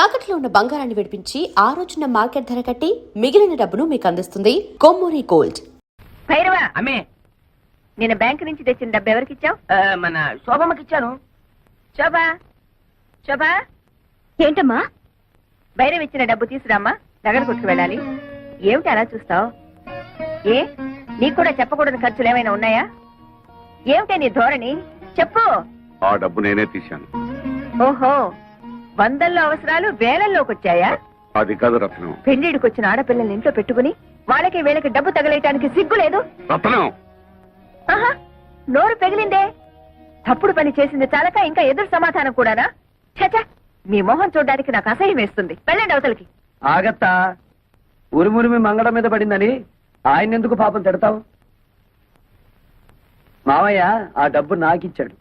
తాకట్లో ఉన్న బంగారాన్ని విడిపించి ఆ రోజున మార్కెట్ ధర కట్టి మిగిలిన డబ్బును మీకు అందిస్తుంది కొమ్మూరి గోల్డ్. భైరవా అమ్మే, నేను బ్యాంక్ నుంచి తెచ్చిన డబ్బు ఎవరికి ఇచ్చావు? మన శోభమ్మకి ఇచ్చాను. శోభా, శోభా, ఏంటమ్మా? భైరవ్ ఇచ్చిన డబ్బు తీసురామ్మా, నగర కొట్టుకు వెళ్ళాలి. ఏమిటి అలా చూస్తావు? ఏ నీకు కూడా చెప్పకూడని ఖర్చులు ఏమైనా ఉన్నాయా? ఏమిటే నీ ధోరణి? చెప్పు. ఆ డబ్బు నేనే తీశాను. ఓహో, వందల్లో అవసరాలు వేలల్లోకి వచ్చాయా? అది కాదు రత్నం. పెళ్లిడికి వచ్చిన ఆడపిల్లల్ని ఇంట్లో పెట్టుకుని వాళ్ళకి వీళ్ళకి డబ్బు తగలేయటానికి సిగ్గు లేదు? రత్నం, ఆహా, నోరు పెగిలిందే. తప్పుడు పని చేసింది చాలక ఇంకా ఎదురు సమాధానం కూడానా? చచా, మీ మొహం చూడడానికి నాకు అసహ్యం వేస్తుంది. వెళ్ళండి అవతలకి. ఆగత్తా, ఉరుమురిమి మంగళం మీద పడిందని ఆయన ఎందుకు పాపం తిడతావు? మావయ్య ఆ డబ్బు నాకిచ్చాడు.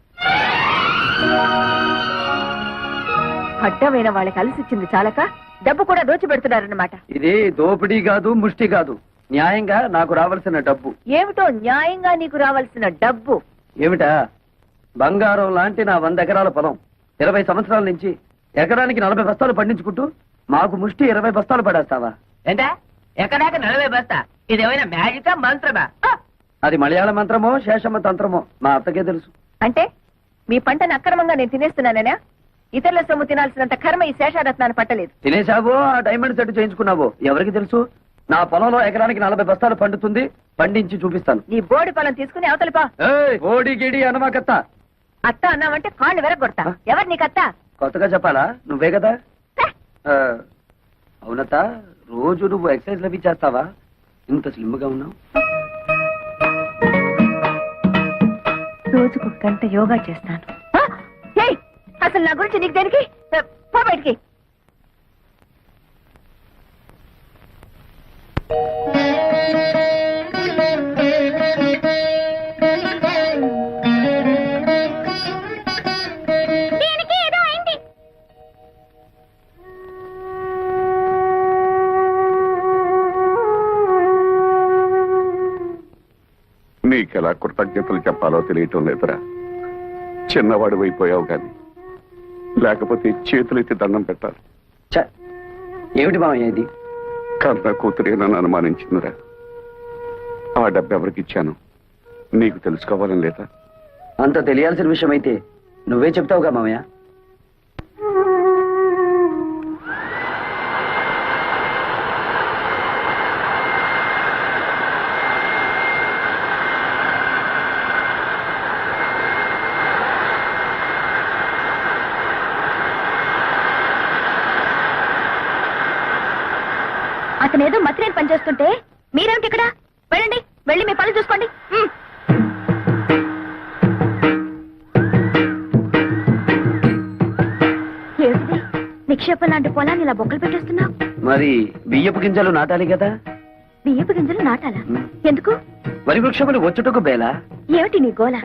అడ్డమైన వాళ్ళకి అలసిచ్చింది చాలక డబ్బు కూడా దోచిపెడుతున్నారన్నమాట. ఇది దోపిడీ కాదు, ముష్టి కాదు, న్యాయంగా నాకు రావాల్సిన డబ్బు. ఏమిటో న్యాయంగా నీకు రావాల్సిన డబ్బు? ఏమిటా? బంగారం లాంటి నా 100 ఎకరాల పొలం 20 సంవత్సరాల నుంచి ఎకరానికి 40 బస్తాలు పండించుకుంటూ మాకు ముష్టి 20 బస్తాలు పడేస్తావా? ఏంటా ఎక్కడాక 40 బస్తా? ఇదేమైనా మ్యాజికా మంత్రమా? అది మలయాళ మంత్రమో శేషమ్మ తంత్రమో మా అత్తకే తెలుసు. అంటే మీ పంటను అక్రమంగా నేను తినేస్తున్నానేనా? ఇతరుల సొమ్ము తినాల్సినంత కర్మ ఈ శేషారత్నాన్ని పట్టలేదు. తినేశావో ఆ డైమండ్ సెట్ చేయించుకున్నావో ఎవరికి తెలుసు? నా పొలంలో ఎకరానికి 40 బస్తాలు పండుతుంది, పండించి చూపిస్తాను. నీ బోడి పొలం తీసుకుని అవతలిపా. ఓడి గిడి అనమాకత్త. అత్త అన్నావంటే కాళ్ళు వెరగొడతా. ఎవరు నీకత్తా? కొత్తగా చెప్పాలా? నువ్వే కదా. అవునత్త, రోజు నువ్వు ఎక్సర్సైజ్ లవి చేస్తావా? ఇంత స్లిమ్ గా ఉన్నావు. రోజుకు గంట యోగా చేస్తాను. అసలు నా గురించి నీకు దేనికి? పో బయటికి. నీకెలా కృతజ్ఞతలు చెప్పాలో తెలియటం లేదురా. చిన్నవాడు అయిపోయావు కానీ లేకపోతే చేతులెత్తి దండం పెట్టాలి. ఏమిటి మామయ్య ఇది? కన్న కూతురే నన్ను అనుమానించిందిరా. ఆ డబ్బు ఎవరికి ఇచ్చాను నీకు తెలుసుకోవాలని లేదా? అంత తెలియాల్సిన విషయం అయితే నువ్వే చెప్తావుగా మామయ్య. అతనేదో మతిరేని పని చేస్తుంటే మీరేమిటి ఇక్కడ? వెళ్ళండి, వెళ్ళి మీ పని చూసుకోండి. ఏమిటి నిక్షేపం లాంటి పొలాన్ని ఇలా బొక్కలు పెట్టేస్తున్నావు? మరి బియ్యపు గింజలు నాటాలి కదా. బియ్యపు గింజలు నాటాలా? ఎందుకు? వరి వృక్షములు వచ్చుటకు బేలా. ఏమిటి నీ గోల?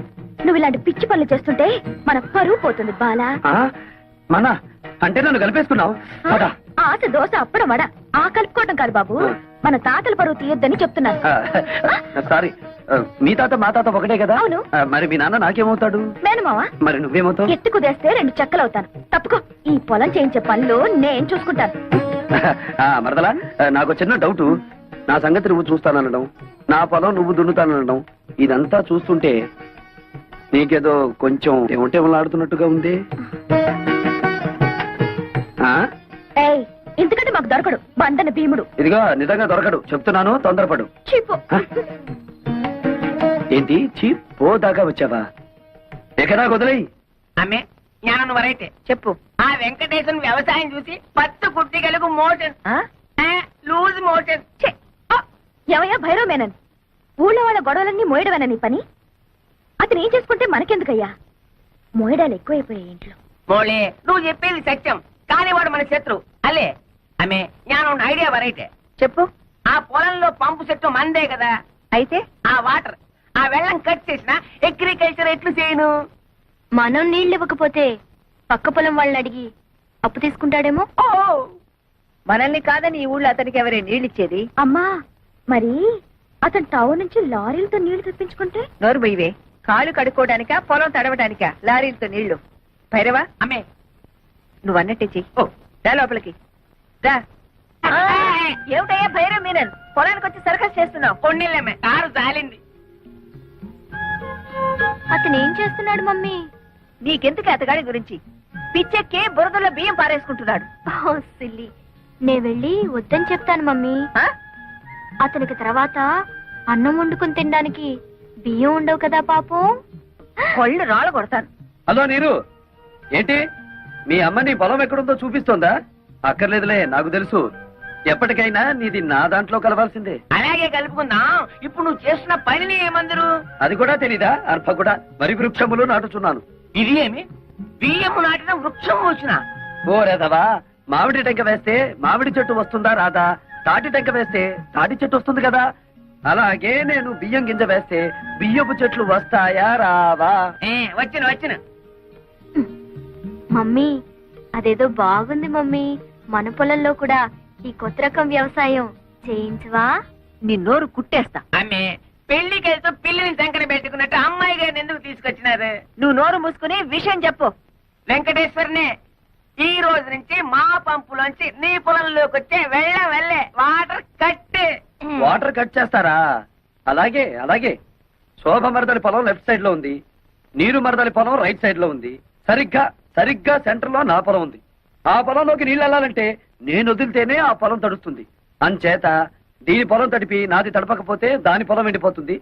నువ్వు ఇలాంటి పిచ్చి పనులు చేస్తుంటే మన పరువు పోతుంది బాలా. మన అంటే నన్ను కలిపేసుకున్నావు. ఆశ దోశ అప్పడం వడ ఆ కలుపుకోవటం కాదు బాబు, మన తాతల పరువు తీయొద్దని చెప్తున్నాను. సారీ, మీ తాత మా తాత ఒకటే కదా. అవును. మరి మీ నాన్న నాకేమవుతాడు? మేనమావా. మరి నువ్వేమవుతావు? ఎత్తు కుదేస్తే 2 చెక్కలవుతాను. తప్పుకో, ఈ పొలం చేయించే పనులు నేను చూసుకుంటాను. మరదలా, నాకు చిన్న డౌట్. నా సంగతి నువ్వు చూస్తాననడం, నా పొలం నువ్వు దున్నుతాననడం, ఇదంతా చూస్తుంటే నీకేదో కొంచెం ఏమంటేమలాడుతున్నట్టుగా ఉంది. ఎందుకంటే మాకు దొరకడు బండన భీముడు. ఇదిగో నిజంగా దొరకడు, చెప్తున్నాను, తొందరపడు. చీపు. ఏంటి చీప్? పో దాకా వచ్చావా? ఎక్కడా వదిలేయి. అమ్మే, జ్ఞానం వరైతే చెప్పు. ఆ వెంకటేశ్వర వ్యవసాయం చూసి పత్తు కుట్టిగలకు మోషన్, లూజ్ మోషన్. ఎవయా భైరవ మేనన్, ఊళ్ళో వాళ్ళ గొడవలన్నీ మోయడమేనా నీ పని? అతను ఏం చేసుకుంటే మనకెందుకయ్యా? మోయడాలు ఎక్కువైపోయాయి ఇంట్లో. మోళే, నువ్వు చెప్పేది సత్యం, కానీ వాడు మన శత్రు అలే. అమ్మే, జ్ఞానం ఐడియా వరైతే చెప్పు. ఆ పొలంలో పంపు చెట్టు మందే కదా. అయితే ఆ వాటర్, ఆ వెళ్ళం కట్ చేసిన అగ్రికల్చర్ ఎట్లు చేయను? మనం నీళ్ళు ఇవ్వకపోతే పక్క పొలం వాళ్ళని అడిగి అప్పు తీసుకుంటాడేమో. ఓ, మనల్ని కాదని ఈ ఊళ్ళో అతనికి ఎవరే నీళ్ళిచ్చేది? అమ్మా, మరి అతను టౌన్ నుంచి లారీలతో నీళ్లు తెప్పించుకుంటే? నోరు బొయ్యవే. కాలు కడుక్కోవడానికా పొలం తడవడానికా లారీలతో నీళ్లు? భైరవా అమ్మే, నువ్వు అన్నట్టే చెయ్యి. ఓ రా లోపలికి రా. ఏమిటయ్యా భైరవ్ మీనన్ పొలానికి వచ్చి సర్కస్ చేస్తున్నావు? కొన్నిళ్ళమే కారు జాలింది. అతను ఏం చేస్తున్నాడు మమ్మీ? నీకెందుకు అతగాడి గురించి? పిచ్చెక్కి బురదలో బియ్యం పారేసుకుంటున్నాడు. ఓ సిల్లి, నే వెళ్ళి వద్దని చెప్తాను మమ్మీ. ఆ? అతనికి తర్వాత అన్నం వండుకుని తినడానికి బియ్యం ఉండవు కదా పాపం. కొళ్ళు రాళ్ళు కొడతాను. హలో నీరు, ఏంటి మీ అమ్మ నీ పొలం ఎక్కడుందో చూపిస్తోందా? అక్కర్లేదులే, నాకు తెలుసు. ఎప్పటికైనా నీది నా దాంట్లో కలవాల్సిందే. అలాగే కలుపుకుందాం. ఇప్పుడు నువ్వు చేస్తున్న పనిని ఏమందరు? అది కూడా తెలీదా? అర్భ కూడా వరి వృక్షములు నాటుచున్నాను. ఇది ఏమి బియ్యము నాటిన వృక్షం వచ్చిన? ఓ రేదవా, మామిడి టెంక వేస్తే మామిడి చెట్టు వస్తుందా రాదా? తాటి టెంక వేస్తే తాటి చెట్టు వస్తుంది కదా. అలాగే నేను బియ్యం గింజ వేస్తే బియ్యపు చెట్లు వస్తాయా రావా? వచ్చిన మమ్మీ అదేదో బాగుంది మమ్మీ. మన పొలంలో కూడా ఈ కొత్త రకం వ్యవసాయం చేయించవా? నీ నోరు కుట్టేస్తా. ఆమె పెళ్లికి వెళ్తూ పిల్లిని సంకన పెట్టుకున్నట్టు అమ్మాయి గారిని ఎందుకు తీసుకొచ్చినారు? నువ్వు నోరు మూసుకుని విషయం చెప్పు. వెంకటేశ్వరనే, ఈ రోజు నుంచి మా పంపులోంచి నీ పొలంలోకి వచ్చే వెళ్ళే వాటర్ కట్టే. వాటర్ కట్ చేస్తారా? అలాగే అలాగే. శోభ మరదలి పొలం లెఫ్ట్ సైడ్ లో ఉంది, నీరు మరదలి పొలం రైట్ సైడ్ లో ఉంది. సరిగ్గా సెంటర్ లో నా పొలం ఉంది. ఆ పొలంలోకి నీళ్ళు వెళ్ళాలంటే నేను వదిలితేనే ఆ పొలం తడుస్తుంది. అంచేత దీని పొలం తడిపి నాది తడపకపోతే దాని పొలం ఎండిపోతుంది,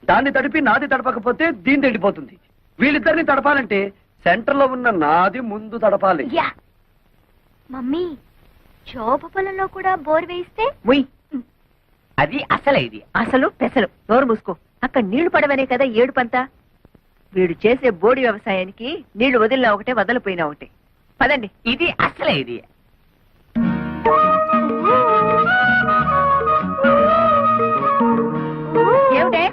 దాన్ని తడిపి నాది తడపకపోతే దీని ఎండిపోతుంది. వీళ్ళిద్దరిని తడపాలంటే సెంటర్ లో ఉన్న నాది ముందు తడపాలి. యా మమ్మీ, శోభ పొలంలో కూడా బోర్ వేయిస్తే? ముయ్. అది అసలే ఇది. అసలు పెసలు నోరు మూసుకో. అక్కడ నీళ్లు పడవనే కదా ఏడుపంతా. వీడు చేసే బోడి వ్యవసాయానికి నీళ్లు వదిలినా ఒకటే, వదలిపోయినా ఒకటే. పదండి. ఇది అసలే ఇది. ఏమిటే?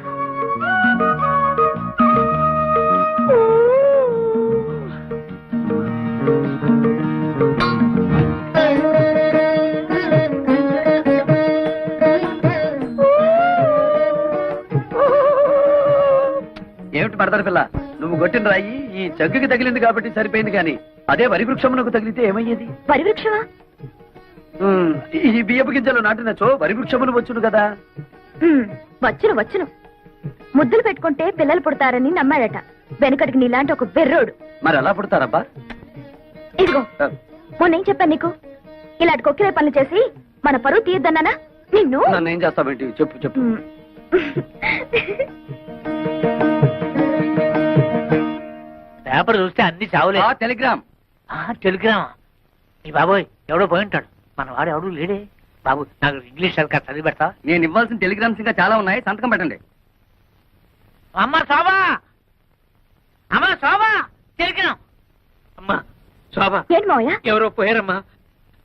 ఏమిటి మరదలి పిల్ల, నువ్వు కొట్టిన రాయి ఈ జగ్గుకి తగిలింది కాబట్టి సరిపోయింది, కానీ అదే వరి వృక్షమునకు తగిలితే ఏమయ్యేది? వరి వృక్షమా? ఈ బియ్యపు గింజలు నాటినచో వరి వృక్షములు వచ్చును కదా. వచ్చును. ముద్దులు పెట్టుకుంటే పిల్లలు పుడతారని నమ్మాడట వెనకటికి నీలాంటి ఒక బెర్రోడు. మరి ఎలా పుడతారబ్బా? ఇదిగో మొన్నేం చెప్పాను నీకు? ఇలాంటి కొక్కిరే పనులు చేసి మన పరువు తీయద్దన్నానా నిన్ను? నన్ను ఏం చేస్తావేంటి? చెప్పు. పేపర్ చూస్తే అన్ని చావులే. టెలిగ్రామ్. టెలిగ్రామా? ఈ బాబోయ్ ఎవడో పోయి ఉంటాడు. మన వాడు ఎవడు లేడే. బాబు నాకు ఇంగ్లీష్ సరిగ్గా చదివి పెడతా. నేను ఇవ్వాల్సిన టెలిగ్రామ్స్ ఇంకా చాలా ఉన్నాయి, సంతకం పెట్టండి. అమ్మ శోభా, అమ్మ శోభా, టెలిగ్రామ్. అమ్మా శోభా, ఏంటి మావయ్య? ఎవరో పోయారమ్మా.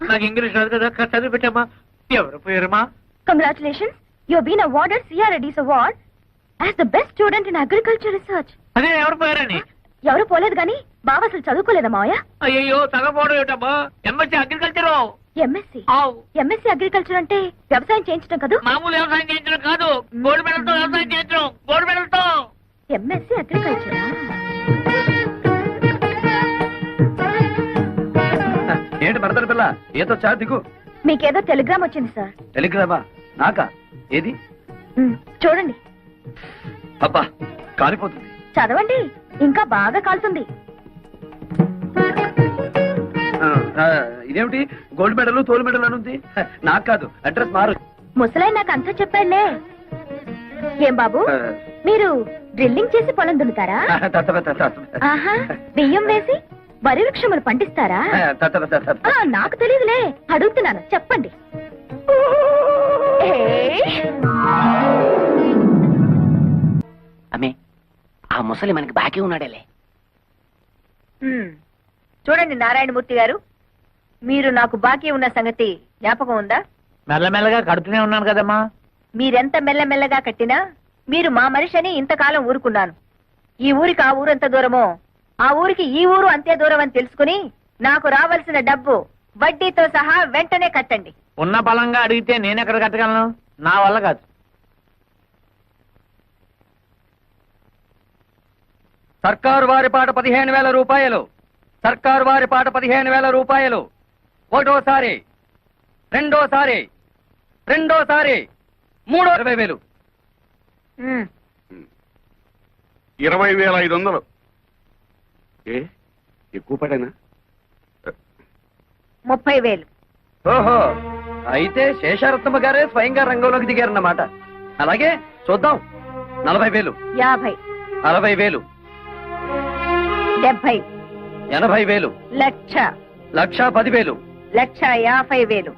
నాకు ఇంగ్లీష్ రాదు కదా, చదివి పెట్టమ్మా. ఎవరు పోయారమ్మా? Congratulations, you have been awarded CRADS award as the best student in agriculture research. అదే ఎవరు పోయారని? ఎవరు పోలేదు గాని బావ అసలు చదువుకోలేదా మావయ్య? అయ్యో తగపోవడం ఏమిటమ్మా? MSc agriculture. ఎంఎస్సీ అగ్రికల్చర్ అంటే వ్యవసాయం చేయించడం కదా? మామూలు వ్యవసాయం చేయించడం కాదు, గోల్డ్ మెడల్తో వ్యవసాయం చేయించడం. గోల్డ్ మెడల్తో ఎంఎస్సీ అగ్రికల్చరా? ఏంటి మరదలి పిల్ల, ఏదో చా దిగు. మీకేదో టెలిగ్రామ్ వచ్చింది సార్. టెలిగ్రామా? నాకా? ఏది? చూడండి. అబ్బా, కాలిపోతుంది. చదవండి, ఇంకా బాగా కాలుతుంది. ఇదేమిటి గోల్డ్ మెడల్ తోలు మెడల్ అని ఉంది? నాకు కాదు, అడ్రస్ మారు. ముసలాయి నాకు అంతా చెప్పాడులే. ఏం బాబు, మీరు డ్రిల్లింగ్ చేసి పొలం దున్నుతారా? ఆహా, బియ్యం వేసి వరి వృక్షములు పండిస్తారా? నాకు తెలియదులే, అడుగుతున్నాను, చెప్పండి. అమ్మే, ఆ ముసలి మనకి బాకీ ఉన్నాడేలే. చూడండి నారాయణమూర్తి గారు, మీరు నాకు బాకీ ఉన్న సంగతి జ్ఞాపకం ఉందా? మెల్లమెల్లగా కడుతూనే ఉన్నాను కదమ్మా. మీరెంత మెల్లమెల్లగా కట్టినా మీరు మా మనిషిని ఇంతకాలం ఊరుకున్నాను. ఈ ఊరికి ఆ ఊరు ఎంత దూరమో, ఆ ఊరికి ఈ ఊరు అంతే దూరం అని తెలుసుకుని నాకు రావాల్సిన డబ్బు వడ్డీతో సహా వెంటనే కట్టండి. ఉన్న బలంగా అడిగితే నేనెక్కడ కట్టగలను? నా వల్ల కాదు. సర్కారు వారి పాట 15,000 రూపాయలు. సర్కారు వారి పాట 15,000 రూపాయలు. ఒకటోసారి, రెండోసారి, మూడో 20,000. 20,500. ఏ ఎక్కువ పడేనా? 30,000. ఓహో, అయితే శేషారత్నమ్మ గారే స్వయంగా రంగంలోకి దిగారన్నమాట. అలాగే చూద్దాం. 40,000, 50, 60,000, 70, 80,000, లక్ష, 1,10,000. 1,50,000.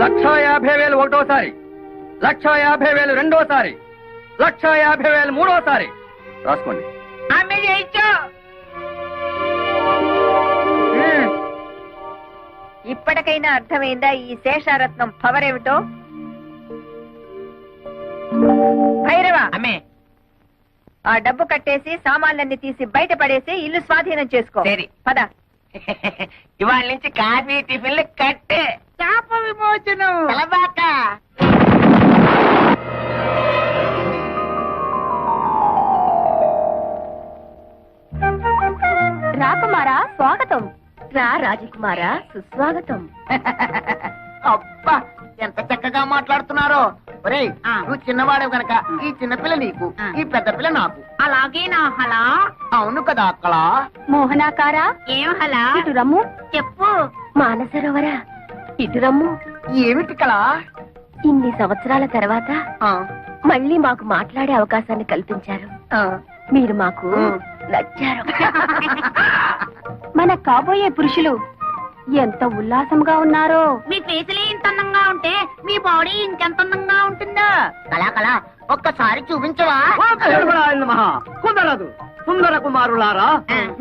లక్ష 50,000 ఒకటోసారి, 1,50,000 రెండోసారి, 1,50,000 మూడోసారి. రాసుకోండి. అమ్మే చేయించు. ఇప్పటికైనా అర్థమైందా ఈ శేషారత్నం పవర్ ఏమిటో? భైరవ, అమ్మే ఆ డబ్బు కట్టేసి సామాన్లన్నీ తీసి బయట పడేసి ఇల్లు స్వాధీనం చేసుకో. సరే. పద. ఇవాళ నుంచి కాఫీ టిఫిన్లు కట్టే. శాప విమోచనం. తలబాక. రాకుమారా స్వాగతం. రా రాజకుమారా సుస్వాగతం. అబ్బా ఎంత చక్కగా మాట్లాడుతున్నారో. ఒరేయ్, నువ్వు చిన్నవాడవు గనక ఈ చిన్నపిల్ల నీకు, ఈ పెద్ద పిల్ల నాకు. అలాగే నా హలా. అవును కదా అక్కడ. మోహనాకారా ఏం హలా? ఇటు రమ్ము. చెప్పు. మానసరోవరా ఇటు రమ్ము. ఏమిటి కళ? ఇన్ని సంవత్సరాల తర్వాత మళ్ళీ మాకు మాట్లాడే అవకాశాన్ని కల్పించారు. మీరు మాకు నచ్చారు. మన కాబోయే పురుషులు ఎంత ఉల్లాసంగా ఉన్నారో. మీ ఫేసులే ఇంత అందంగా ఉంటే మీ బాడీ ఇంకెంత అందంగా ఉంటుందో. కళా ఒక్కసారి చూపించవా? కుదరదు. సుందర కుమారులారా,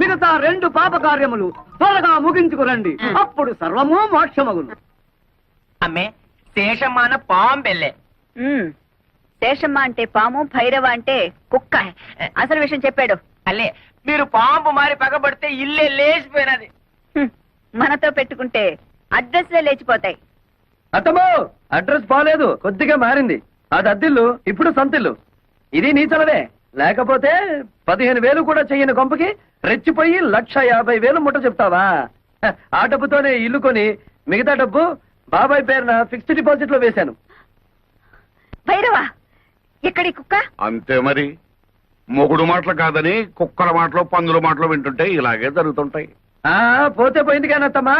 మిగతా 2 పాప కార్యములు త్వరగా ముగించుకురండి. అప్పుడు సర్వము మోక్షమగును. అమ్మే శేషమాన పాంబెల్లే. శేషమ్మ అంటే పాము, భైరవ అంటే కుక్క. అసలు విషయం చెప్పాడు. అల్లే మీరు పాంపు మారి పగబడితే ఇల్లే లేచిపోయినది. మనతో పెట్టుకుంటే అడ్రస్లే లేచిపోతాయి. అత్తమ్మో, అడ్రస్ బాలేదు, కొద్దిగా మారింది. అది అద్దిల్లు, ఇప్పుడు సొంతిల్లు. ఇది నీ చలవే. లేకపోతే 15,000 కూడా చెయ్యని కొంపకి రెచ్చిపోయి 1,50,000 ముట్ట చెప్తావా? ఆ డబ్బుతోనే ఇల్లు కొని మిగతా డబ్బు బాబాయ్ పేరున ఫిక్స్డ్ డిపాజిట్ లో వేశాను. భైరవ, ఎక్కడి కుక్క? అంతే మరి. మొగుడు మాటలు కాదని కుక్కల మాటలు, పందుల మాటలు వింటుంటే ఇలాగే జరుగుతుంటాయి. పోతే పోయింది కానీ అత్తమ్మా,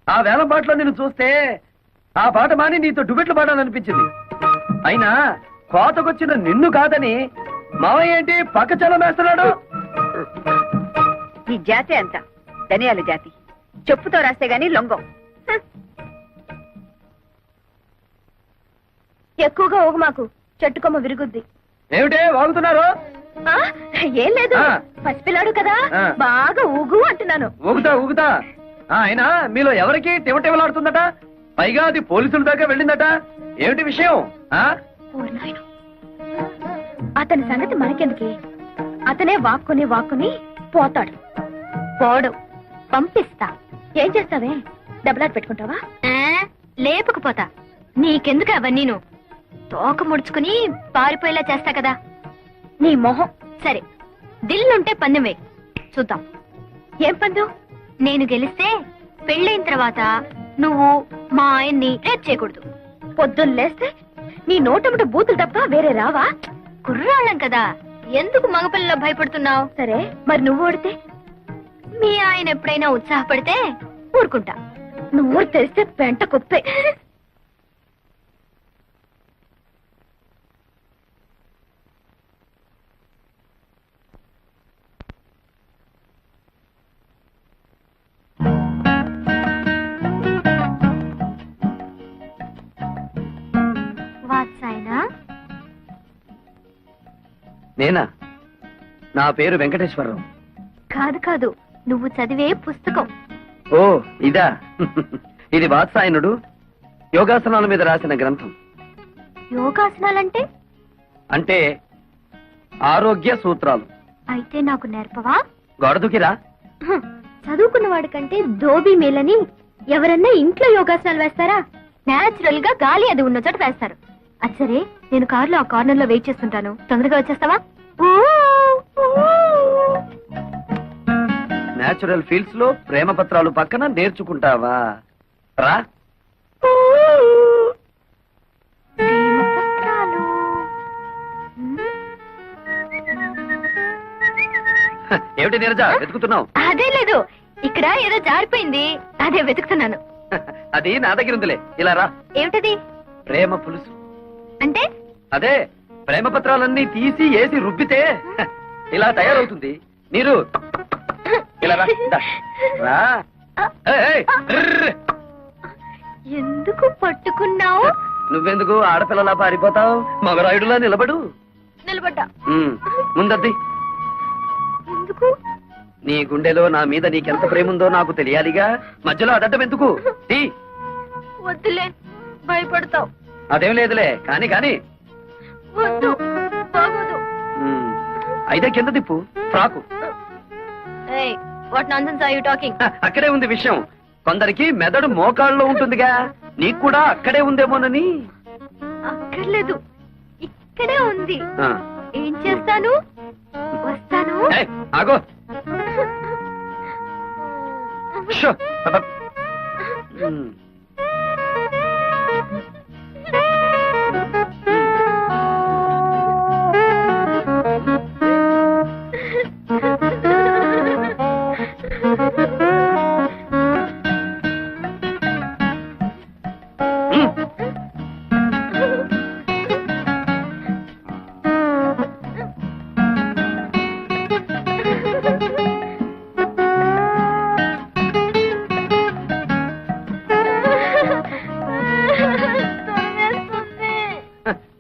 ఆ వేలం పాటలో నిన్ను చూస్తే ఆ పాట మాని నీతో డుబెట్లు పాడాలనిపించింది. అయినా కోతకొచ్చిన నిన్ను కాదని మావయ్య ఏంటి పక్క చలం వేస్తున్నాడు? ఈ జాతి అంత ధనియాల జాతి. చెప్పుతో రాస్తే గాని లొంగం. ఎక్కువగా ఊగు మాకు, చెట్టుకొమ్మ విరుగుద్ది. ఏమిటే వాగుతున్నారు? ఏం లేదు, ఆ. పసిపిల్లాడు కదా, ఆ. బాగా ఊగు అంటున్నాను. ఊగుతా. అయినా మీలో ఎవరికి టివటివలాడుతుందట? పైగా అది పోలీసుల దాకా వెళ్ళిందట. ఏమిటి విషయం? ఓరి నాయనో. అతని సంగతి మనకెందుకే? అతనే వాక్కుని పోతాడు. పోడు, పంపిస్తా. ఏం చేస్తావే? డబ్బులాట పెట్టుకుంటావా? లేపుకుపోతా. నీకెందుకు అవన్నీను? తోక ముడుచుకుని పారిపోయేలా చేస్తా కదా. నీ మొహం. సరే, దిల్లుంటే పందెం చూద్దాం. ఏం పందెం? నేను గెలిస్తే పెళ్ళైన తర్వాత నువ్వు మా ఆయన్ని రేప్ చేయకూడదు. పొద్దున్న లేస్తే నీ నోటముట బూతులు తప్ప వేరే రావా? కుర్రాళ్ళం కదా, ఎందుకు మగపిల్లలో భయపడుతున్నావు? సరే, మరి నువ్వు ఓడితే? మీ ఆయన ఎప్పుడైనా ఉత్సాహపడితే ఊరుకుంటా. నువ్వు తెరిస్తే పెంట కుప్పే. నేనా? నా పేరు వెంకటేశ్వరరావు. కాదు, నువ్వు చదివే పుస్తకం. ఓ ఇదా? ఇది వాత్సాయనుడు యోగాసనాల మీద రాసిన గ్రంథం. యోగాసనాలంటే? అంటే ఆరోగ్య సూత్రాలు. అయితే నాకు నేర్పవా? గోడ దూకిరా. చదువుకున్న వాడికంటే ధోబీ మేలని ఎవరన్నా ఇంట్లో యోగాసనాలు వేస్తారా? నేచురల్ గా గాలి అది ఉన్న చోట వేస్తారు. అది సరే, నేను కారులో ఆ కార్నర్ లో వెయిట్ చేస్తుంటాను, తొందరగా వచ్చేస్తావా? నేచురల్ ఫీల్డ్స్ లో ప్రేమ పత్రాలు పక్కన నేర్చుకుంటావా? రా. ప్రేమపత్రాలు. ఏమిటి నీరజ వెతుకుతున్నావు? అదే లేదు, ఇక్కడ ఏదో జారిపోయింది, అదే వెతుకుతున్నాను. అది నా దగ్గర ఉందిలే. ఇలా రా. ఏమిటది? ప్రేమ పులుసు. అంటే అదే ప్రేమ పత్రాలన్నీ తీసి ఏసి రుబ్బితే ఇలా తయారవుతుంది. నీరు ఇలా రా. దా. రా. ఏయ్, ఏయ్, ర్ర్. ఎందుకు పట్టుకున్నావు? నువ్వెందుకు ఆడపిల్లలా పారిపోతావు? మగరాయుడులా నిలబడు. నిలబడ్డా. ముందద్ది. ఎందుకు? నీ గుండెలో నా మీద నీకెంత ప్రేమ ఉందో నాకు తెలియాలిగా. మధ్యలో అడ్డం ఎందుకు? తీ. వద్దులే, భయపడతావు. అదేం లేదులే, కాని కాని. వద్దు, బాగోదు. అయితే కింద తిప్పు. Frock. What nonsense are you talking? అక్కడే ఉంది విషయం. కొందరికి మెదడు మోకాళ్ళలో ఉంటుందిగా, నీకు కూడా అక్కడే ఉందేమోనని. అక్కర్లేదు, ఇక్కడే ఉంది. ఆ. ఏం చేస్తాను? వస్తాను. ఏయ్, ఆగో. షో. అబ్బ.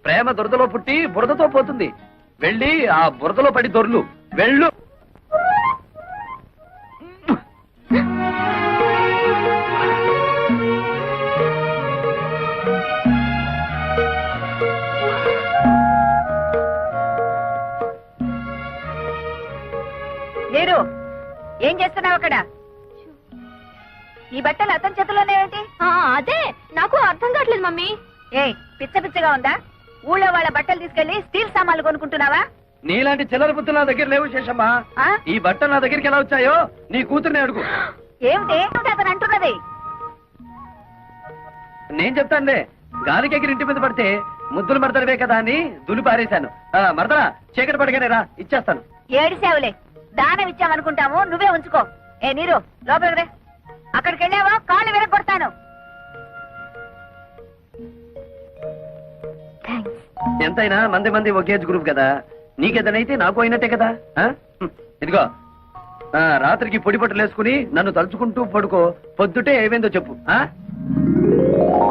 ప్రేమ దురదలో పుట్టి బురదతో పోతుంది. వెళ్ళి ఆ బురదలో పడి దొర్లు. వెళ్ళు. లేరు. ఏం చేస్తున్నావు అక్కడ? ఈ బట్టలు అతని చేతిలోనే ఏంటి? అదే నాకు అర్థం కావట్లేదు మమ్మీ. ఏయ్, పిచ్చ పిచ్చగా ఉందా? ఊళ్ళో వాళ్ళ బట్టలు తీసుకెళ్లి స్టీల్ సామాన్లు కొనుక్కుంటున్నావా? నీలాంటి చిల్లర బుద్ధులు నా దగ్గర లేవు శేషమ్మా. ఆ? ఈ బట్టలు నా దగ్గరికి ఎలా వచ్చాయో నీ కూతుర్ని అడుగు. ఏమిటి అతను అంటున్నది? నేను చెప్తానులే. గాలికి ఎగిరి ఇంటి మీద పడితే ముద్దులు మడతడివే కదా అని దులి పారేశాను. మరదరా, చీకటి పడగానే రా, ఇచ్చేస్తాను. ఏడిసేవులే, దానం ఇచ్చామనుకుంటాము, నువ్వే ఉంచుకో. ఏ నీరు, లోపలికి రే. అక్కడికి వెళ్ళావా కాళ్ళు విరగొడతాను. ఎంతైనా మంది మంది ఒకే గ్రూప్ కదా. నీకేదనైతే నాకు అయినట్టే కదా. ఇదిగో, రాత్రికి పొడి పట్టులు వేసుకుని నన్ను తలుచుకుంటూ పడుకో. పొద్దుటే ఏమైందో చెప్పు.